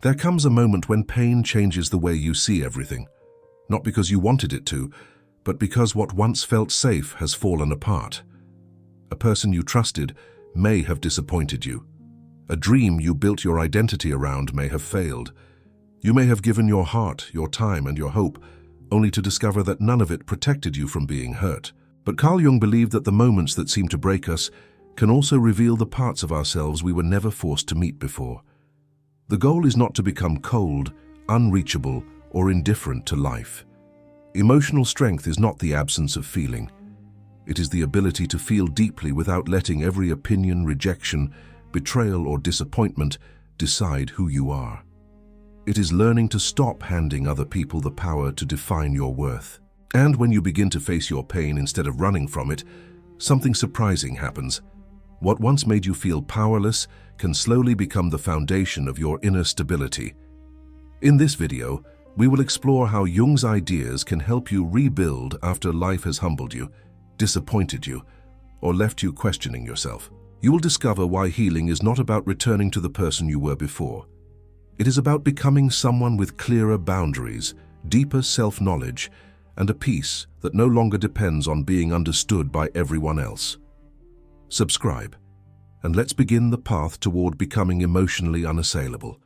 There comes a moment when pain changes the way you see everything, not because you wanted it to, but because what once felt safe has fallen apart. A person you trusted may have disappointed you. A dream you built your identity around may have failed. You may have given your heart, your time, and your hope, only to discover that none of it protected you from being hurt. But Carl Jung believed that the moments that seem to break us can also reveal the parts of ourselves we were never forced to meet before. The goal is not to become cold, unreachable, or indifferent to life. Emotional strength is not the absence of feeling. It is the ability to feel deeply without letting every opinion, rejection, betrayal, or disappointment decide who you are. It is learning to stop handing other people the power to define your worth. And when you begin to face your pain instead of running from it, something surprising happens. What once made you feel powerless can slowly become the foundation of your inner stability. In this video, we will explore how Jung's ideas can help you rebuild after life has humbled you, disappointed you, or left you questioning yourself. You will discover why healing is not about returning to the person you were before. It is about becoming someone with clearer boundaries, deeper self-knowledge, and a peace that no longer depends on being understood by everyone else. Subscribe, and let's begin the path toward becoming emotionally unassailable.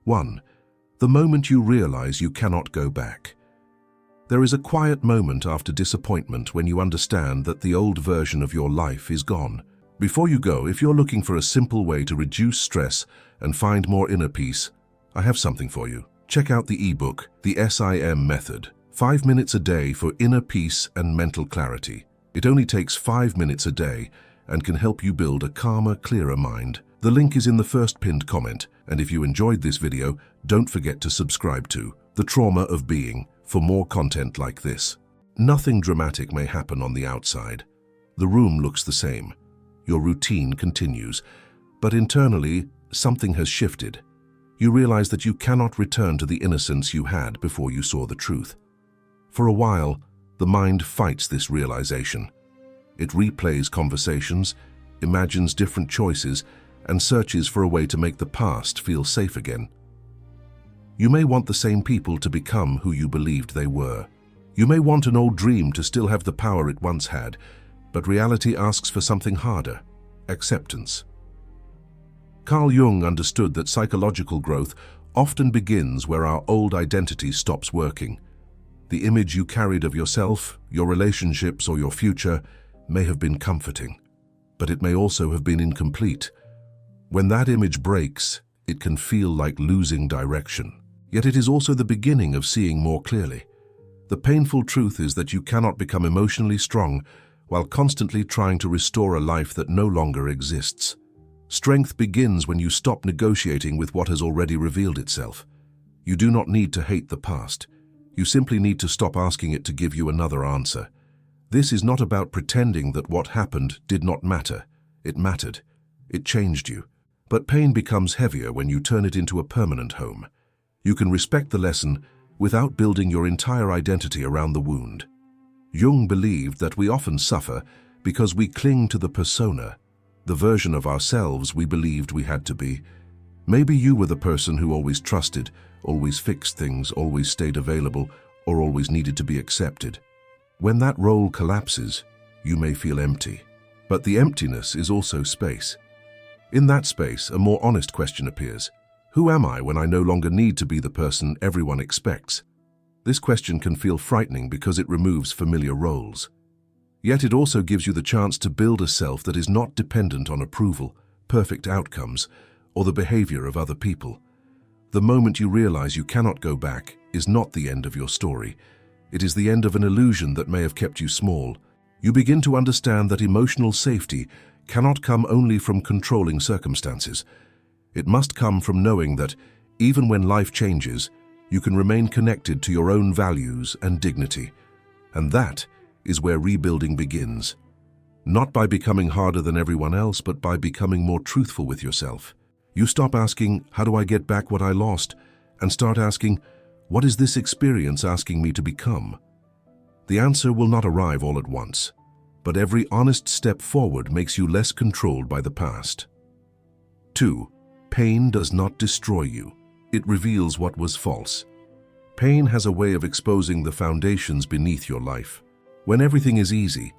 1. The moment you realize you cannot go back. There is a quiet moment after disappointment when you understand that the old version of your life is gone. Before you go, if you're looking for a simple way to reduce stress and find more inner peace, I have something for you. Check out the ebook, The SIM Method, 5 minutes a day for inner peace and mental clarity. It only takes 5 minutes a day and can help you build a calmer, clearer mind. The link is in the first pinned comment, and if you enjoyed this video, don't forget to subscribe to The Trauma of Being for more content like this. Nothing dramatic may happen on the outside. The room looks the same. Your routine continues, but internally, something has shifted. You realize that you cannot return to the innocence you had before you saw the truth. For a while, the mind fights this realization. It replays conversations, imagines different choices, and searches for a way to make the past feel safe again. You may want the same people to become who you believed they were. You may want an old dream to still have the power it once had, but reality asks for something harder: acceptance. Carl Jung understood that psychological growth often begins where our old identity stops working. The image you carried of yourself, your relationships, or your future may have been comforting, but it may also have been incomplete. When that image breaks, it can feel like losing direction. Yet it is also the beginning of seeing more clearly. The painful truth is that you cannot become emotionally strong while constantly trying to restore a life that no longer exists. Strength begins when you stop negotiating with what has already revealed itself. You do not need to hate the past. You simply need to stop asking it to give you another answer. This is not about pretending that what happened did not matter. It mattered. It changed you. But pain becomes heavier when you turn it into a permanent home. You can respect the lesson without building your entire identity around the wound. Jung believed that we often suffer because we cling to the persona, the version of ourselves we believed we had to be. Maybe you were the person who always trusted, always fixed things, always stayed available, or always needed to be accepted. When that role collapses, you may feel empty. But the emptiness is also space. In that space, a more honest question appears. Who am I when I no longer need to be the person everyone expects? This question can feel frightening because it removes familiar roles. Yet it also gives you the chance to build a self that is not dependent on approval, perfect outcomes, or the behavior of other people. The moment you realize you cannot go back is not the end of your story. It is the end of an illusion that may have kept you small. You begin to understand that emotional safety cannot come only from controlling circumstances. It must come from knowing that, even when life changes, you can remain connected to your own values and dignity. And that is where rebuilding begins. Not by becoming harder than everyone else, but by becoming more truthful with yourself. You stop asking, "How do I get back what I lost?" and start asking, "What is this experience asking me to become?" The answer will not arrive all at once, but every honest step forward makes you less controlled by the past. 2. Pain does not destroy you. it reveals what was false. Pain has a way of exposing the foundations beneath your life. When everything is easy,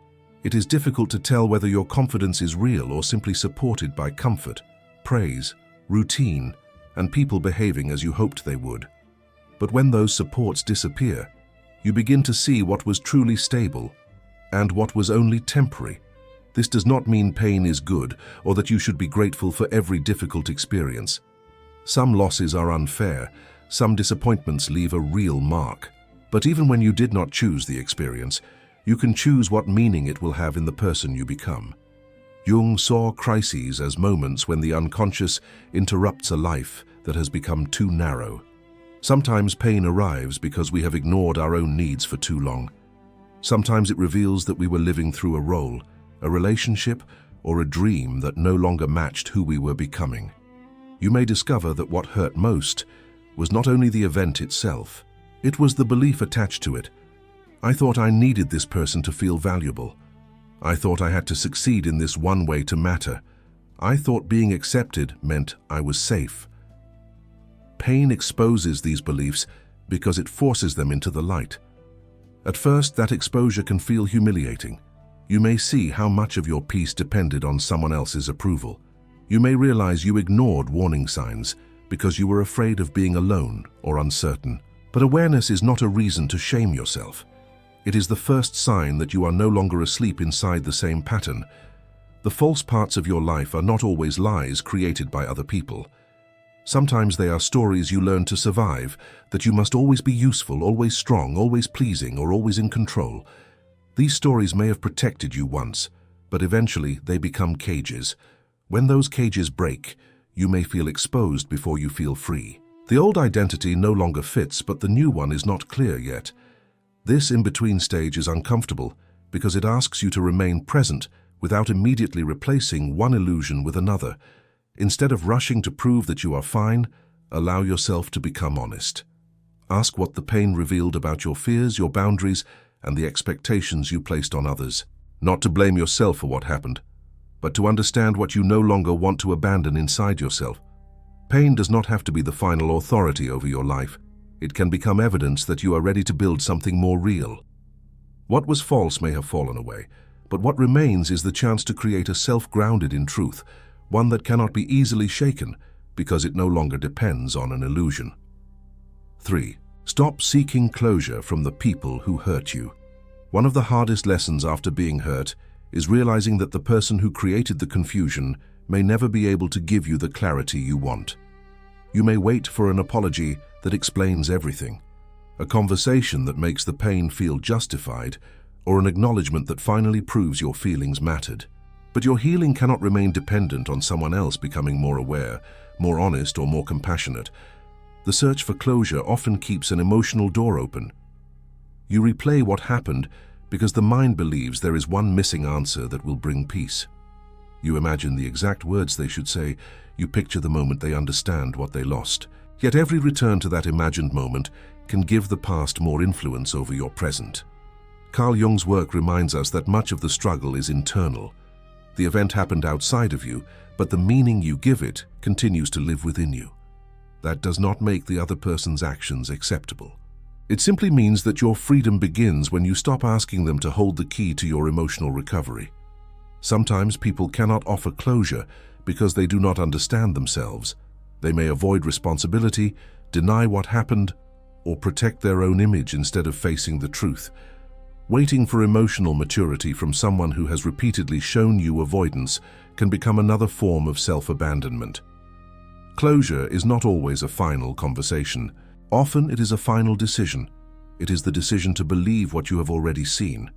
it is difficult to tell whether your confidence is real or simply supported by comfort, praise, routine, and people behaving as you hoped they would. But when those supports disappear, you begin to see what was truly stable and what was only temporary. This does not mean pain is good or that you should be grateful for every difficult experience. Some losses are unfair, some disappointments leave a real mark. But even when you did not choose the experience, you can choose what meaning it will have in the person you become. Jung saw crises as moments when the unconscious interrupts a life that has become too narrow. Sometimes pain arrives because we have ignored our own needs for too long. Sometimes it reveals that we were living through a role, a relationship, or a dream that no longer matched who we were becoming. You may discover that what hurt most was not only the event itself, it was the belief attached to it. I thought I needed this person to feel valuable. I thought I had to succeed in this one way to matter. I thought being accepted meant I was safe. Pain exposes these beliefs because it forces them into the light. At first, that exposure can feel humiliating. You may see how much of your peace depended on someone else's approval. You may realize you ignored warning signs because you were afraid of being alone or uncertain. But awareness is not a reason to shame yourself. It is the first sign that you are no longer asleep inside the same pattern. The false parts of your life are not always lies created by other people. Sometimes they are stories you learn to survive, that you must always be useful, always strong, always pleasing, or always in control. These stories may have protected you once, but eventually they become cages. When those cages break, you may feel exposed before you feel free. The old identity no longer fits, but the new one is not clear yet. This in-between stage is uncomfortable because it asks you to remain present without immediately replacing one illusion with another. Instead of rushing to prove that you are fine, allow yourself to become honest. Ask what the pain revealed about your fears, your boundaries, and the expectations you placed on others. Not to blame yourself for what happened, but to understand what you no longer want to abandon inside yourself. Pain does not have to be the final authority over your life. It can become evidence that you are ready to build something more real. What was false may have fallen away, but what remains is the chance to create a self grounded in truth, one that cannot be easily shaken because it no longer depends on an illusion. 3. Stop seeking closure from the people who hurt you. One of the hardest lessons after being hurt is realizing that the person who created the confusion may never be able to give you the clarity you want. You may wait for an apology that explains everything, a conversation that makes the pain feel justified, or an acknowledgement that finally proves your feelings mattered. But your healing cannot remain dependent on someone else becoming more aware, more honest, or more compassionate. The search for closure often keeps an emotional door open. You replay what happened because the mind believes there is one missing answer that will bring peace. You imagine the exact words they should say. You picture the moment they understand what they lost. Yet every return to that imagined moment can give the past more influence over your present. Carl Jung's work reminds us that much of the struggle is internal. The event happened outside of you, but the meaning you give it continues to live within you. That does not make the other person's actions acceptable. It simply means that your freedom begins when you stop asking them to hold the key to your emotional recovery. Sometimes people cannot offer closure because they do not understand themselves. They may avoid responsibility, deny what happened, or protect their own image instead of facing the truth. Waiting for emotional maturity from someone who has repeatedly shown you avoidance can become another form of self-abandonment. Closure is not always a final conversation. Often it is a final decision. It is the decision to believe what you have already seen.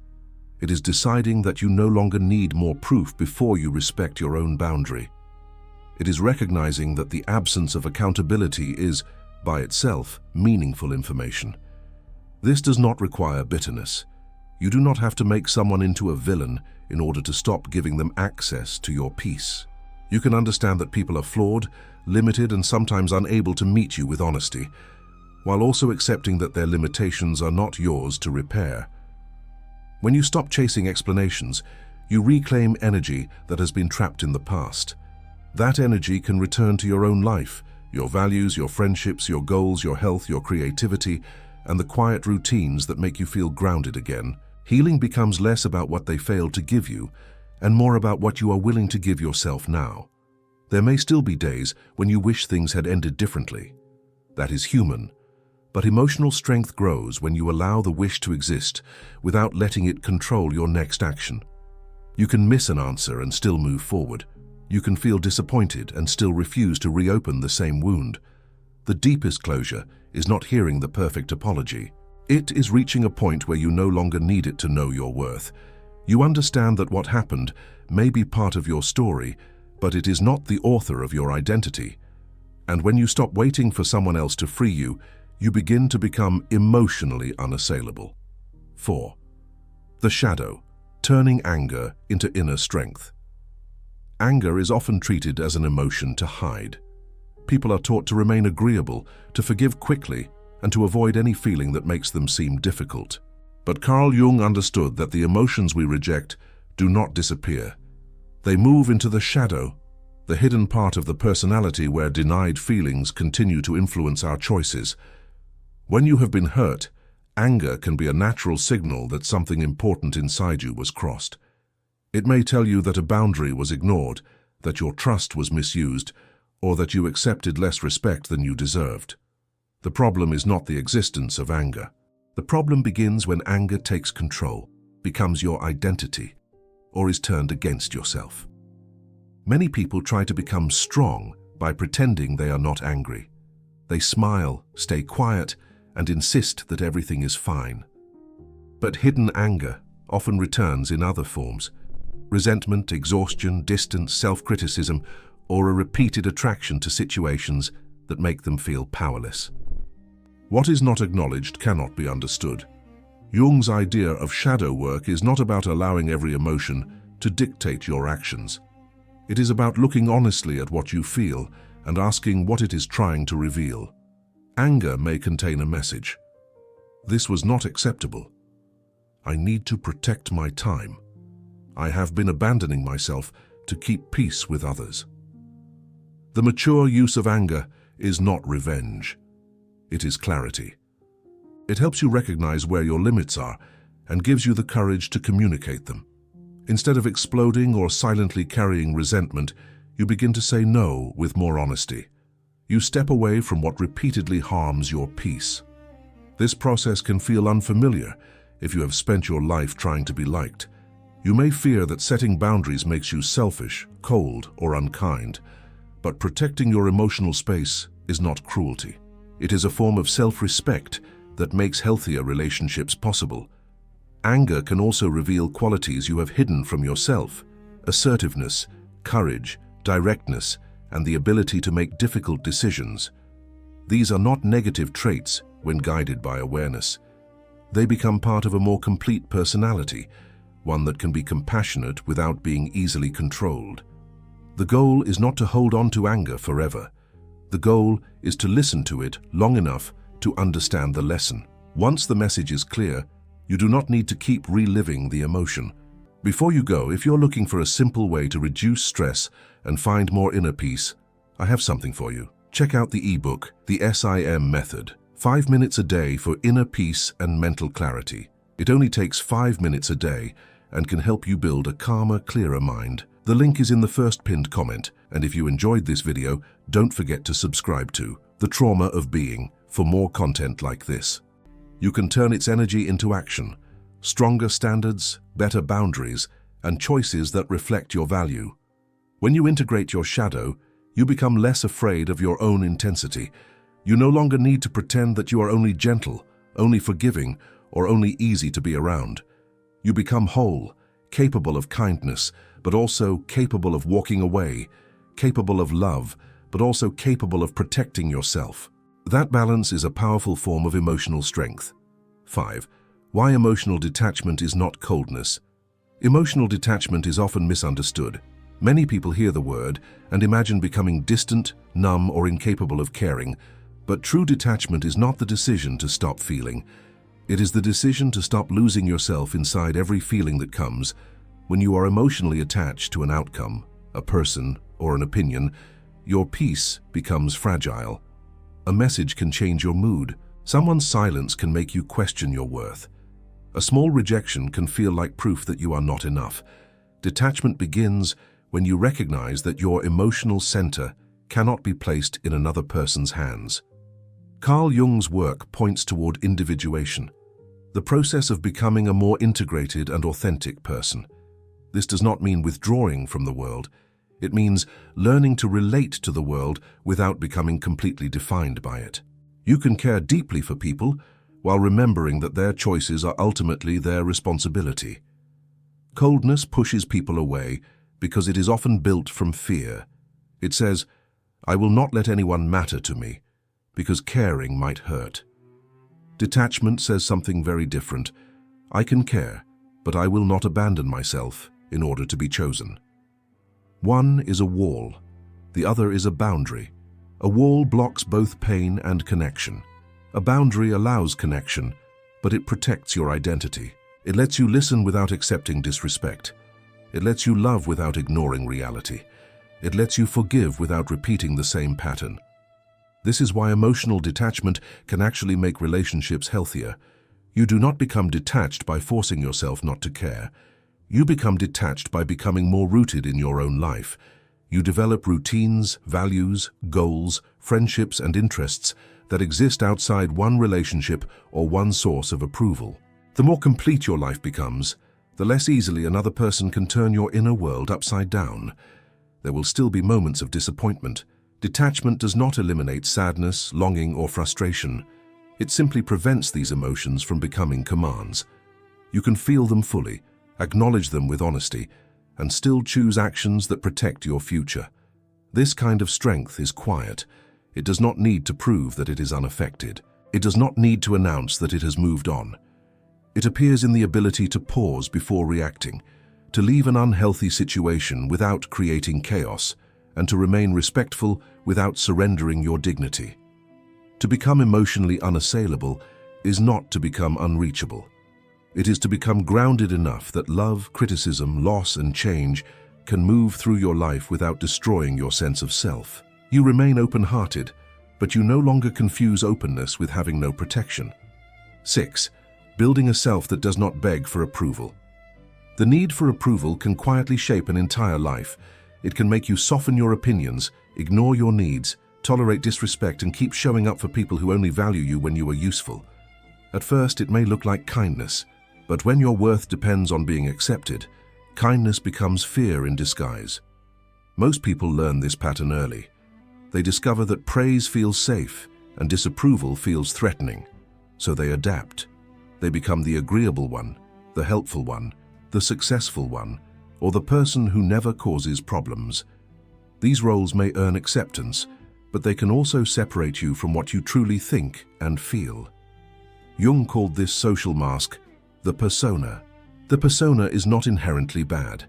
It is deciding that you no longer need more proof before you respect your own boundary. It is recognizing that the absence of accountability is, by itself, meaningful information. This does not require bitterness. You do not have to make someone into a villain in order to stop giving them access to your peace. You can understand that people are flawed, limited, and sometimes unable to meet you with honesty, while also accepting that their limitations are not yours to repair. When you stop chasing explanations, you reclaim energy that has been trapped in the past. That energy can return to your own life, Your values, your friendships, your goals, your health, your creativity, and the quiet routines that make you feel grounded again. Healing becomes less about what they failed to give you and more about what you are willing to give yourself now. There may still be days when you wish things had ended differently. That is human. But emotional strength grows when you allow the wish to exist without letting it control your next action. You can miss an answer and still move forward. You can feel disappointed and still refuse to reopen the same wound. The deepest closure is not hearing the perfect apology. It is reaching a point where you no longer need it to know your worth. You understand that what happened may be part of your story, but it is not the author of your identity. And when you stop waiting for someone else to free you, you begin to become emotionally unassailable. 4. The shadow, turning anger into inner strength. Anger is often treated as an emotion to hide. People are taught to remain agreeable, to forgive quickly, and to avoid any feeling that makes them seem difficult. But Carl Jung understood that the emotions we reject do not disappear. They move into the shadow, the hidden part of the personality where denied feelings continue to influence our choices. When you have been hurt, anger can be a natural signal that something important inside you was crossed. It may tell you that a boundary was ignored, that your trust was misused, or that you accepted less respect than you deserved. The problem is not the existence of anger. The problem begins when anger takes control, becomes your identity, or is turned against yourself. Many people try to become strong by pretending they are not angry. They smile, stay quiet, and insist that everything is fine. But hidden anger often returns in other forms: resentment, exhaustion, distance, self-criticism, or a repeated attraction to situations that make them feel powerless. What is not acknowledged cannot be understood. Jung's idea of shadow work is not about allowing every emotion to dictate your actions. It is about looking honestly at what you feel and asking what it is trying to reveal. Anger may contain a message. This was not acceptable. I need to protect my time. I have been abandoning myself to keep peace with others. The mature use of anger is not revenge. It is clarity. It helps you recognize where your limits are and gives you the courage to communicate them. Instead of exploding or silently carrying resentment, you begin to say no with more honesty. You step away from what repeatedly harms your peace. This process can feel unfamiliar if you have spent your life trying to be liked. You may fear that setting boundaries makes you selfish, cold, or unkind, but protecting your emotional space is not cruelty. It is a form of self-respect that makes healthier relationships possible. Anger can also reveal qualities you have hidden from yourself: assertiveness, courage, directness, and the ability to make difficult decisions. These are not negative traits when guided by awareness. They become part of a more complete personality, one that can be compassionate without being easily controlled. The goal is not to hold on to anger forever. The goal is to listen to it long enough to understand the lesson. Once the message is clear, you do not need to keep reliving the emotion. Before you go, if you're looking for a simple way to reduce stress and find more inner peace, I have something for you. Check out the ebook, The SIM Method, 5 minutes a day for inner peace and mental clarity. It only takes 5 minutes a day and can help you build a calmer, clearer mind. The link is in the first pinned comment, and if you enjoyed this video, don't forget to subscribe to The Trauma of Being for more content like this. You can turn its energy into action, stronger standards, better boundaries, and choices that reflect your value. When you integrate your shadow, you become less afraid of your own intensity. You no longer need to pretend that you are only gentle, only forgiving, or only easy to be around. You become whole, capable of kindness, but also capable of walking away, capable of love, but also capable of protecting yourself. That balance is a powerful form of emotional strength. 5. Why emotional detachment is not coldness. Emotional detachment is often misunderstood. Many people hear the word and imagine becoming distant, numb, or incapable of caring, but true detachment is not the decision to stop feeling. It is the decision to stop losing yourself inside every feeling that comes. When you are emotionally attached to an outcome, a person, or an opinion, your peace becomes fragile. A message can change your mood. Someone's silence can make you question your worth. A small rejection can feel like proof that you are not enough. Detachment begins when you recognize that your emotional center cannot be placed in another person's hands. Carl Jung's work points toward individuation, the process of becoming a more integrated and authentic person. This does not mean withdrawing from the world. It means learning to relate to the world without becoming completely defined by it. You can care deeply for people while remembering that their choices are ultimately their responsibility. Coldness pushes people away because it is often built from fear. It says, "I will not let anyone matter to me," because caring might hurt. Detachment says something very different. I can care, but I will not abandon myself in order to be chosen. One is a wall. The other is a boundary. A wall blocks both pain and connection. A boundary allows connection, but it protects your identity. It lets you listen without accepting disrespect. It lets you love without ignoring reality. It lets you forgive without repeating the same pattern. This is why emotional detachment can actually make relationships healthier. You do not become detached by forcing yourself not to care. You become detached by becoming more rooted in your own life. You develop routines, values, goals, friendships, and interests that exist outside one relationship or one source of approval. The more complete your life becomes, the less easily another person can turn your inner world upside down. There will still be moments of disappointment. Detachment does not eliminate sadness, longing, or frustration. It simply prevents these emotions from becoming commands. You can feel them fully, acknowledge them with honesty, and still choose actions that protect your future. This kind of strength is quiet. It does not need to prove that it is unaffected. It does not need to announce that it has moved on. It appears in the ability to pause before reacting, to leave an unhealthy situation without creating chaos, and to remain respectful without surrendering your dignity. To become emotionally unassailable is not to become unreachable. It is to become grounded enough that love, criticism, loss, and change can move through your life without destroying your sense of self. You remain open-hearted, but you no longer confuse openness with having no protection. 6. Building a self that does not beg for approval. The need for approval can quietly shape an entire life. It can make you soften your opinions, ignore your needs, tolerate disrespect, and keep showing up for people who only value you when you are useful. At first, it may look like kindness, but when your worth depends on being accepted, kindness becomes fear in disguise. Most people learn this pattern early. They discover that praise feels safe and disapproval feels threatening, so they adapt. They become the agreeable one, the helpful one, the successful one, or the person who never causes problems. These roles may earn acceptance, but they can also separate you from what you truly think and feel. Jung called this social mask the persona. The persona is not inherently bad.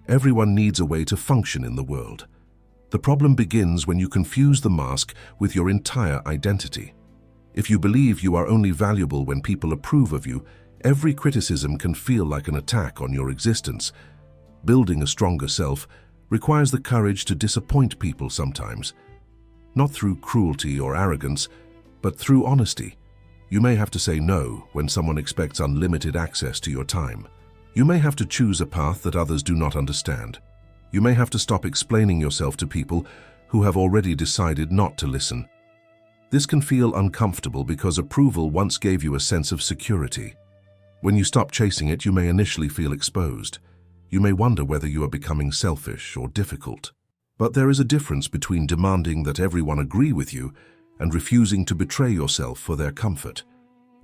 Everyone needs a way to function in the world. The problem begins when you confuse the mask with your entire identity. If you believe you are only valuable when people approve of you, every criticism can feel like an attack on your existence. Building a stronger self requires the courage to disappoint people sometimes. Not through cruelty or arrogance, but through honesty. You may have to say no when someone expects unlimited access to your time. You may have to choose a path that others do not understand. You may have to stop explaining yourself to people who have already decided not to listen. This can feel uncomfortable because approval once gave you a sense of security. When you stop chasing it, you may initially feel exposed. You may wonder whether you are becoming selfish or difficult. But there is a difference between demanding that everyone agree with you and refusing to betray yourself for their comfort.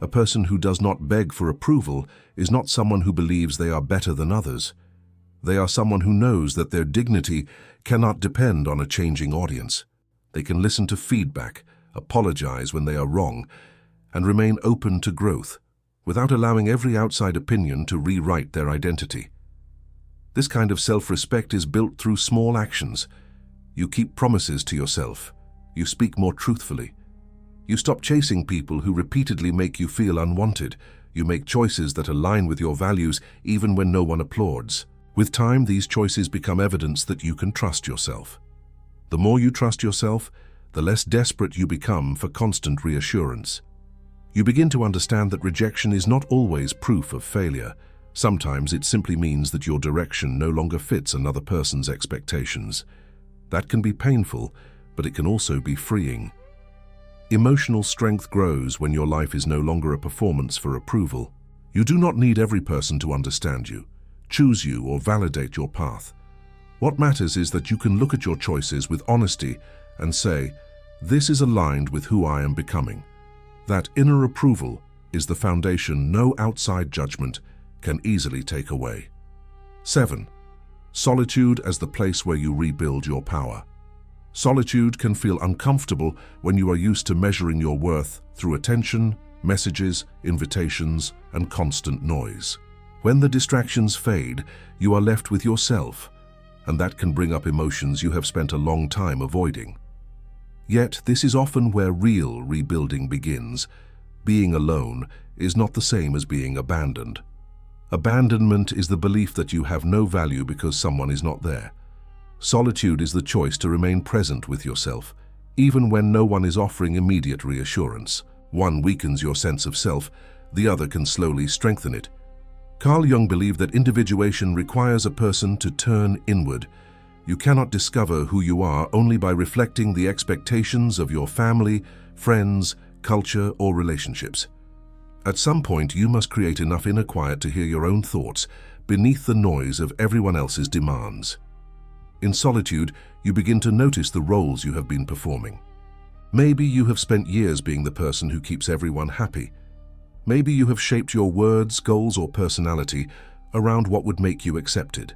A person who does not beg for approval is not someone who believes they are better than others. They are someone who knows that their dignity cannot depend on a changing audience. They can listen to feedback, apologize when they are wrong, and remain open to growth, without allowing every outside opinion to rewrite their identity. This kind of self-respect is built through small actions. You keep promises to yourself. You speak more truthfully. You stop chasing people who repeatedly make you feel unwanted. You make choices that align with your values even when no one applauds. With time, these choices become evidence that you can trust yourself. The more you trust yourself, the less desperate you become for constant reassurance. You begin to understand that rejection is not always proof of failure. Sometimes it simply means that your direction no longer fits another person's expectations. That can be painful, but it can also be freeing. Emotional strength grows when your life is no longer a performance for approval. You do not need every person to understand you, choose you, or validate your path. What matters is that you can look at your choices with honesty and say, "This is aligned with who I am becoming." That inner approval is the foundation no outside judgment can easily take away. 7. Solitude as the place where you rebuild your power. Solitude can feel uncomfortable when you are used to measuring your worth through attention, messages, invitations, and constant noise. When the distractions fade, you are left with yourself, and that can bring up emotions you have spent a long time avoiding. Yet, this is often where real rebuilding begins. Being alone is not the same as being abandoned. Abandonment is the belief that you have no value because someone is not there. Solitude is the choice to remain present with yourself, even when no one is offering immediate reassurance. One weakens your sense of self, the other can slowly strengthen it. Carl Jung believed that individuation requires a person to turn inward. You cannot discover who you are only by reflecting the expectations of your family, friends, culture, or relationships. At some point, you must create enough inner quiet to hear your own thoughts beneath the noise of everyone else's demands. In solitude, you begin to notice the roles you have been performing. Maybe you have spent years being the person who keeps everyone happy. Maybe you have shaped your words, goals, or personality around what would make you accepted.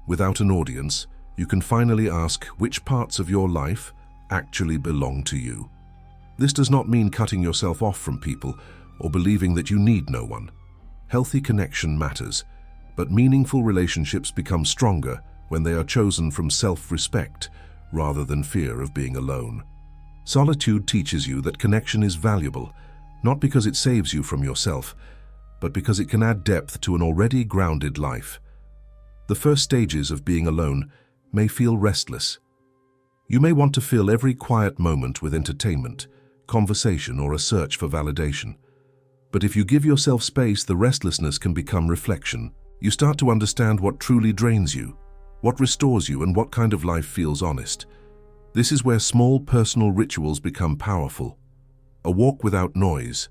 Without an audience, you can finally ask which parts of your life actually belong to you. This does not mean cutting yourself off from people or believing that you need no one. Healthy connection matters, but meaningful relationships become stronger when they are chosen from self-respect rather than fear of being alone. Solitude teaches you that connection is valuable, not because it saves you from yourself, but because it can add depth to an already grounded life. The first stages of being alone may feel restless. You may want to fill every quiet moment with entertainment, conversation, or a search for validation. But if you give yourself space, the restlessness can become reflection. You start to understand what truly drains you, what restores you, and what kind of life feels honest. This is where small personal rituals become powerful. A walk without noise,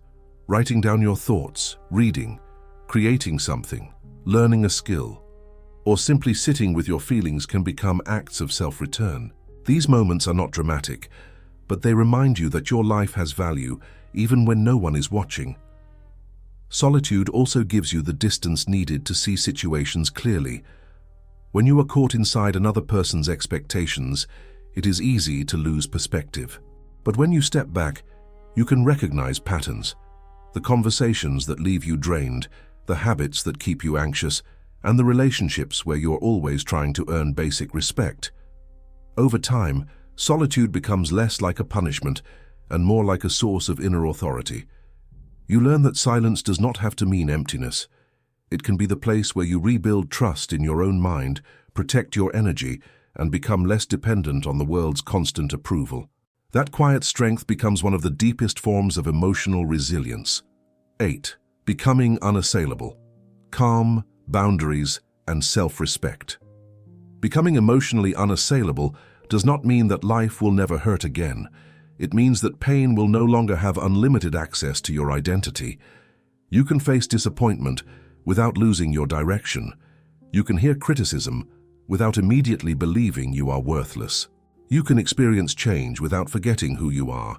writing down your thoughts, reading, creating something, learning a skill, or simply sitting with your feelings can become acts of self-return. These moments are not dramatic, but they remind you that your life has value even when no one is watching. Solitude also gives you the distance needed to see situations clearly. When you are caught inside another person's expectations, it is easy to lose perspective. But when you step back, you can recognize patterns, the conversations that leave you drained, the habits that keep you anxious, and the relationships where you're always trying to earn basic respect. Over time, solitude becomes less like a punishment and more like a source of inner authority. You learn that silence does not have to mean emptiness. It can be the place where you rebuild trust in your own mind, protect your energy, and become less dependent on the world's constant approval. That quiet strength becomes one of the deepest forms of emotional resilience. 8. Becoming unassailable. Calm, boundaries, and self-respect. Becoming emotionally unassailable does not mean that life will never hurt again. It means that pain will no longer have unlimited access to your identity. You can face disappointment without losing your direction. You can hear criticism without immediately believing you are worthless. You can experience change without forgetting who you are.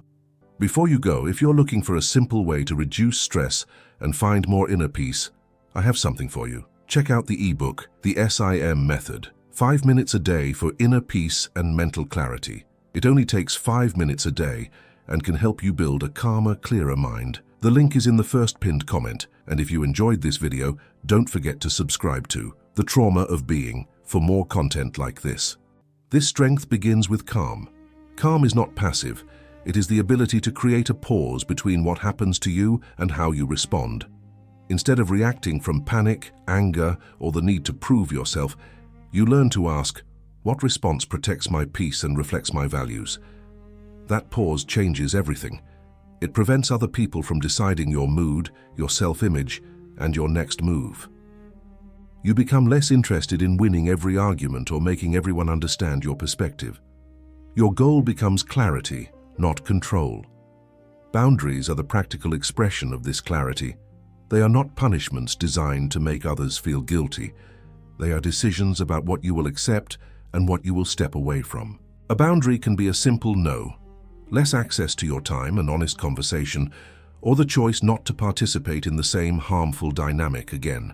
Before you go, if you're looking for a simple way to reduce stress and find more inner peace, I have something for you. Check out the ebook, The SIM Method, 5 minutes a day for inner peace and mental clarity. It only takes 5 minutes a day and can help you build a calmer, clearer mind. The link is in the first pinned comment, and if you enjoyed this video, don't forget to subscribe to The Trauma of Being for more content like this. This strength begins with calm. Calm is not passive. It is the ability to create a pause between what happens to you and how you respond. Instead of reacting from panic, anger, or the need to prove yourself, you learn to ask, What response protects my peace and reflects my values? That pause changes everything. It prevents other people from deciding your mood, your self-image, and your next move. You become less interested in winning every argument or making everyone understand your perspective. Your goal becomes clarity, not control. Boundaries are the practical expression of this clarity. They are not punishments designed to make others feel guilty. They are decisions about what you will accept and what you will step away from. A boundary can be a simple no, less access to your time and honest conversation, or the choice not to participate in the same harmful dynamic again.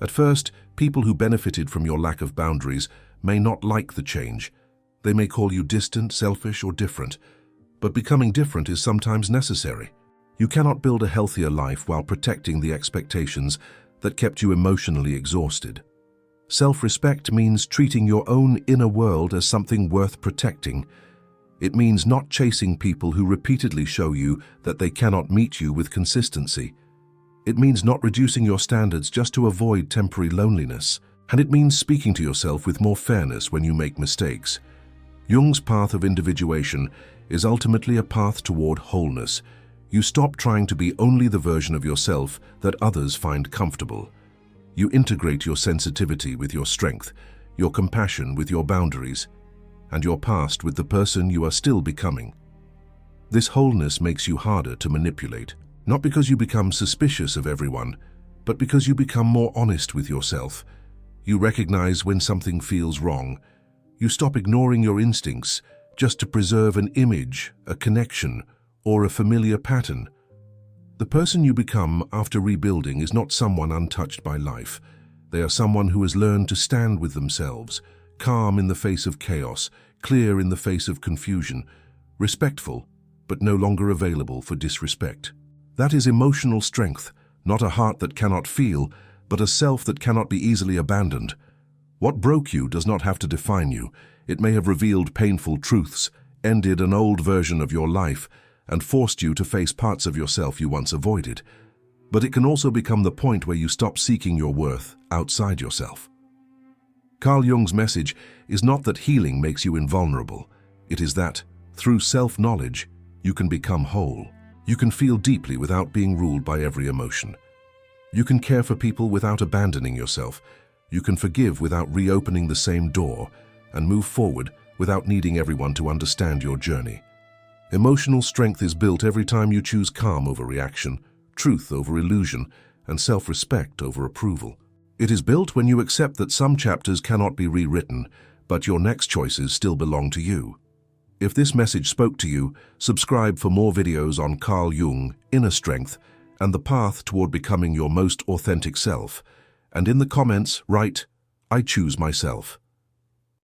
At first, people who benefited from your lack of boundaries may not like the change. They may call you distant, selfish, or different. But becoming different is sometimes necessary. You cannot build a healthier life while protecting the expectations that kept you emotionally exhausted. Self-respect means treating your own inner world as something worth protecting. It means not chasing people who repeatedly show you that they cannot meet you with consistency. It means not reducing your standards just to avoid temporary loneliness. And it means speaking to yourself with more fairness when you make mistakes. Jung's path of individuation is ultimately a path toward wholeness. You stop trying to be only the version of yourself that others find comfortable. You integrate your sensitivity with your strength, your compassion with your boundaries, and your past with the person you are still becoming. This wholeness makes you harder to manipulate, not because you become suspicious of everyone, but because you become more honest with yourself. You recognize when something feels wrong. You stop ignoring your instincts just to preserve an image, a connection, or a familiar pattern. The person you become after rebuilding is not someone untouched by life. They are someone who has learned to stand with themselves, calm in the face of chaos, clear in the face of confusion, respectful, but no longer available for disrespect. That is emotional strength, not a heart that cannot feel, but a self that cannot be easily abandoned. What broke you does not have to define you. It may have revealed painful truths, ended an old version of your life, and forced you to face parts of yourself you once avoided. But it can also become the point where you stop seeking your worth outside yourself. Carl Jung's message is not that healing makes you invulnerable. It is that, through self-knowledge, you can become whole. You can feel deeply without being ruled by every emotion. You can care for people without abandoning yourself. You can forgive without reopening the same door, and move forward without needing everyone to understand your journey. Emotional strength is built every time you choose calm over reaction, truth over illusion, and self-respect over approval. It is built when you accept that some chapters cannot be rewritten, but your next choices still belong to you. If this message spoke to you, subscribe for more videos on Carl Jung, inner strength, and the path toward becoming your most authentic self. And in the comments, write, "I choose myself."